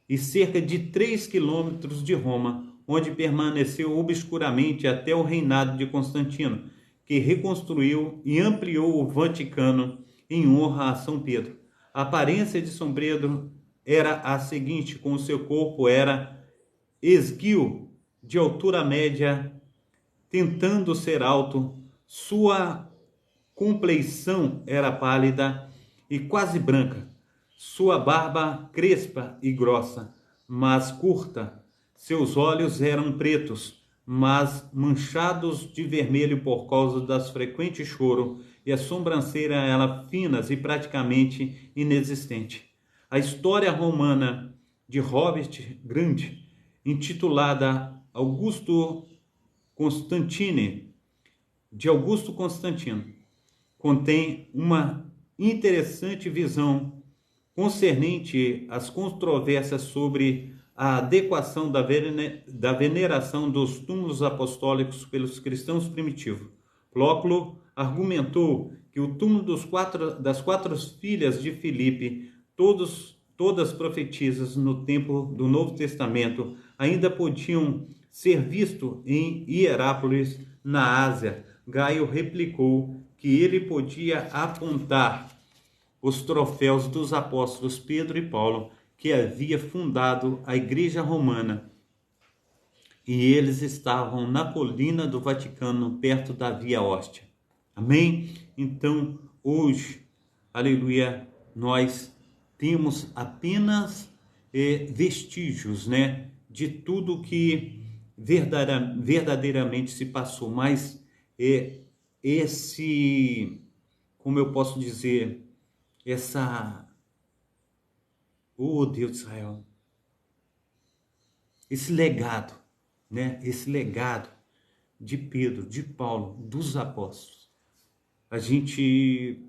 e cerca de 3 quilômetros de Roma, onde permaneceu obscuramente até o reinado de Constantino, que reconstruiu e ampliou o Vaticano em honra a São Pedro. A aparência de São Pedro era a seguinte: com o seu corpo era esguio, de altura média, tentando ser alto, sua compleição era pálida e quase branca, sua barba crespa e grossa, mas curta, seus olhos eram pretos, mas manchados de vermelho por causa das frequentes choro, e a sobrancelha era finas e praticamente inexistente. A história romana de Robert Grant, intitulada Augusto Constantino, contém uma interessante visão concernente às controvérsias sobre a adequação da veneração dos túmulos apostólicos pelos cristãos primitivos. Plóculo argumentou que o túmulo das quatro filhas de Filipe, todas profetisas no tempo do Novo Testamento, ainda podiam ser vistos em Hierápolis, na Ásia. Gaio replicou que ele podia apontar os troféus dos apóstolos Pedro e Paulo, que havia fundado a Igreja Romana, e eles estavam na colina do Vaticano, perto da Via Hóstia. Amém? Então, hoje, aleluia, nós temos apenas vestígios, né, de tudo que verdadeiramente se passou, mas como eu posso dizer, oh Deus de Israel, esse legado, né? Esse legado de Pedro, de Paulo, dos apóstolos, a gente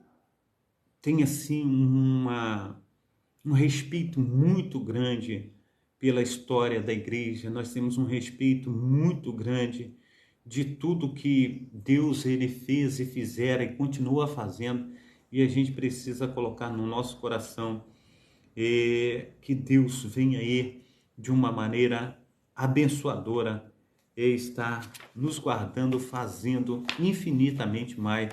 tem assim um respeito muito grande pela história da igreja. Nós temos um respeito muito grande de tudo que Deus ele fez e fizera e continua fazendo, e a gente precisa colocar no nosso coração que Deus venha aí de uma maneira abençoadora e está nos guardando, fazendo infinitamente mais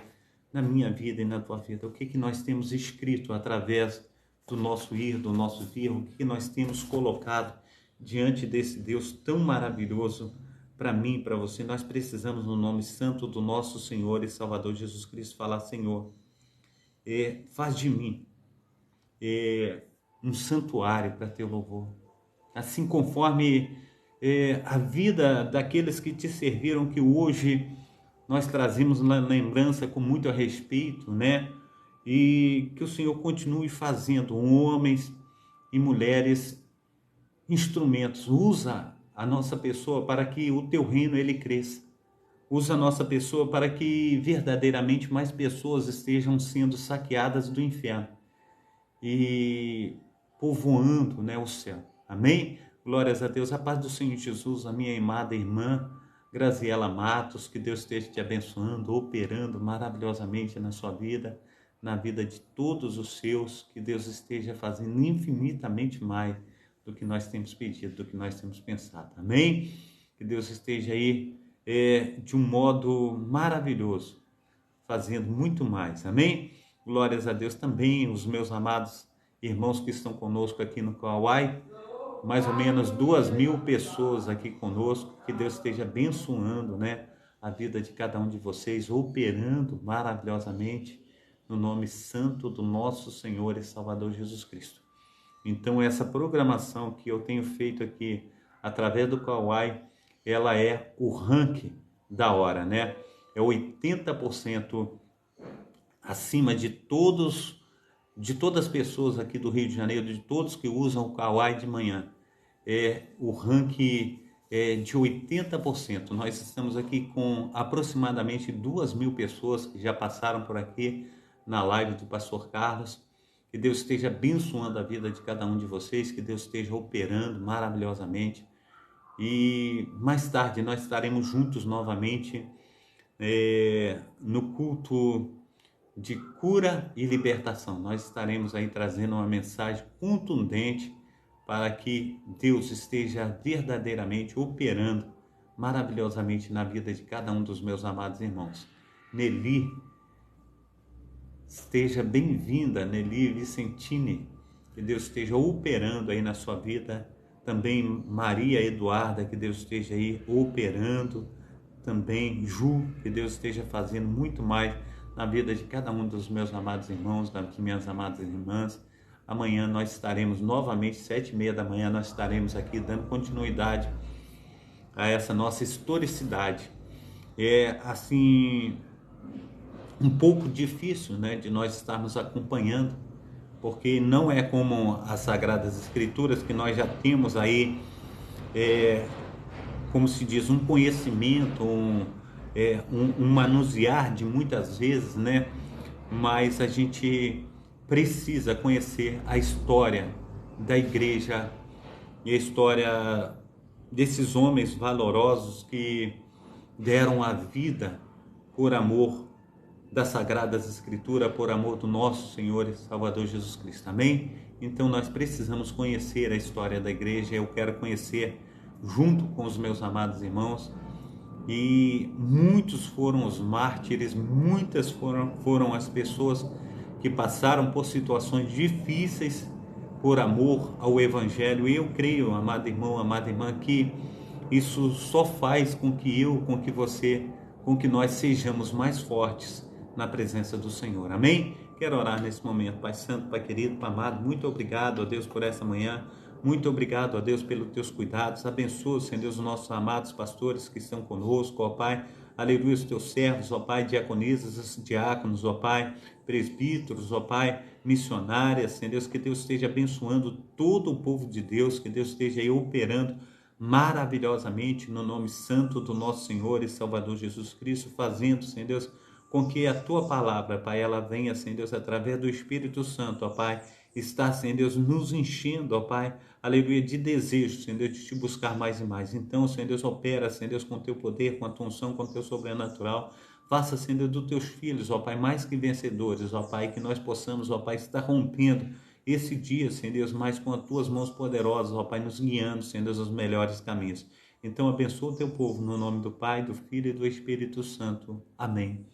na minha vida e na tua vida? O que nós temos escrito através do nosso ir, do nosso vir? O que nós temos colocado diante desse Deus tão maravilhoso para mim e para você? Nós precisamos, no nome santo do nosso Senhor e Salvador Jesus Cristo, falar: Senhor, faz de mim um santuário para teu louvor. Assim conforme a vida daqueles que te serviram, que hoje nós trazemos na lembrança com muito respeito, né? E que o Senhor continue fazendo homens e mulheres instrumentos. Usa a nossa pessoa para que o teu reino ele cresça. Usa a nossa pessoa para que verdadeiramente mais pessoas estejam sendo saqueadas do inferno e povoando, né, o céu. Amém? Glórias a Deus. A paz do Senhor Jesus, a minha amada irmã Graziela Matos, que Deus esteja te abençoando, operando maravilhosamente na sua vida, na vida de todos os seus, que Deus esteja fazendo infinitamente mais do que nós temos pedido, do que nós temos pensado. Amém? Que Deus esteja aí de um modo maravilhoso, fazendo muito mais. Amém? Glórias a Deus. Também os meus amados irmãos que estão conosco aqui no Kauai, mais ou menos 2.000 pessoas aqui conosco, que Deus esteja abençoando, né, a vida de cada um de vocês, operando maravilhosamente no nome santo do nosso Senhor e Salvador Jesus Cristo. Então essa programação que eu tenho feito aqui através do Kauai, ela é o ranking da hora, né? É 80% acima de todas as pessoas aqui do Rio de Janeiro, de todos que usam o Kauai de manhã. O ranking de 80%. Nós estamos aqui com aproximadamente 2.000 pessoas que já passaram por aqui na live do Pastor Carlos. Que Deus esteja abençoando a vida de cada um de vocês, que Deus esteja operando maravilhosamente. E mais tarde nós estaremos juntos novamente no culto de cura e libertação. Nós estaremos aí trazendo uma mensagem contundente para que Deus esteja verdadeiramente operando maravilhosamente na vida de cada um dos meus amados irmãos. Nelly, esteja bem-vinda, Nelly Vicentini, que Deus esteja operando aí na sua vida. Também Maria Eduarda, que Deus esteja aí operando. Também Ju, que Deus esteja fazendo muito mais na vida de cada um dos meus amados irmãos, das minhas amadas irmãs. Amanhã nós estaremos novamente, 7h30 da manhã, nós estaremos aqui dando continuidade a essa nossa historicidade. É assim, um pouco difícil, né, de nós estarmos acompanhando, porque não é como as Sagradas Escrituras, que nós já temos aí, como se diz, um conhecimento, um manusear de muitas vezes, né? Mas a gente precisa conhecer a história da igreja e a história desses homens valorosos que deram a vida por amor das Sagradas Escrituras, por amor do nosso Senhor e Salvador Jesus Cristo. Amém? Então nós precisamos conhecer a história da igreja. Eu quero conhecer junto com os meus amados irmãos. E muitos foram os mártires, muitas foram as pessoas que passaram por situações difíceis por amor ao Evangelho. E eu creio, amado irmão, amada irmã, que isso só faz com que com que você, com que nós sejamos mais fortes na presença do Senhor. Amém? Quero orar nesse momento. Pai Santo, Pai querido, Pai amado, muito obrigado, ó Deus, por essa manhã. Muito obrigado, ó Deus, pelos teus cuidados. Abençoa, Senhor Deus, os nossos amados pastores que estão conosco, ó Pai. Aleluia, os teus servos, ó Pai, diaconisas, diáconos, ó Pai, presbíteros, ó Pai, missionárias, Senhor Deus, que Deus esteja abençoando todo o povo de Deus, que Deus esteja aí operando maravilhosamente no nome santo do nosso Senhor e Salvador Jesus Cristo, fazendo, Senhor Deus, com que a tua palavra, Pai, ela venha, Senhor Deus, através do Espírito Santo, ó Pai, está, Senhor Deus, nos enchendo, ó Pai, aleluia, de desejo, Senhor Deus, de te buscar mais e mais. Então, Senhor Deus, opera, Senhor Deus, com o teu poder, com a tua unção, com o teu sobrenatural. Faça, Senhor Deus, dos teus filhos, ó Pai, mais que vencedores, ó Pai, que nós possamos, ó Pai, estar rompendo esse dia, Senhor Deus, mais com as tuas mãos poderosas, ó Pai, nos guiando, Senhor Deus, aos melhores caminhos. Então, abençoa o teu povo, no nome do Pai, do Filho e do Espírito Santo. Amém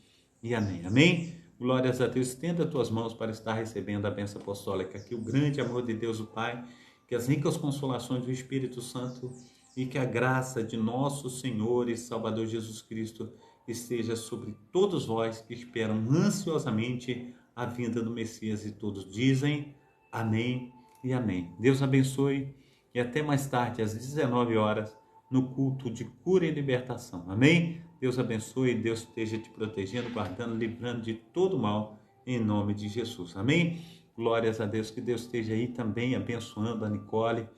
e amém. Amém? Glórias a Deus. Estenda as tuas mãos para estar recebendo a bênção apostólica. Que o grande amor de Deus, o Pai, que as ricas consolações do Espírito Santo e que a graça de nosso Senhor e Salvador Jesus Cristo esteja sobre todos vós que esperam ansiosamente a vinda do Messias. E todos dizem amém e amém. Deus abençoe e até mais tarde, às 19 horas, no culto de cura e libertação. Amém? Deus abençoe, Deus esteja te protegendo, guardando, livrando de todo mal, em nome de Jesus. Amém? Glórias a Deus, que Deus esteja aí também abençoando a Nicole,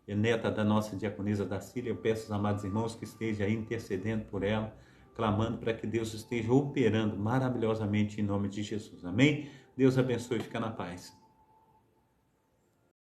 neta da nossa diaconisa Darcília. Eu peço aos amados irmãos que esteja aí intercedendo por ela, clamando para que Deus esteja operando maravilhosamente em nome de Jesus. Amém? Deus abençoe e fica na paz.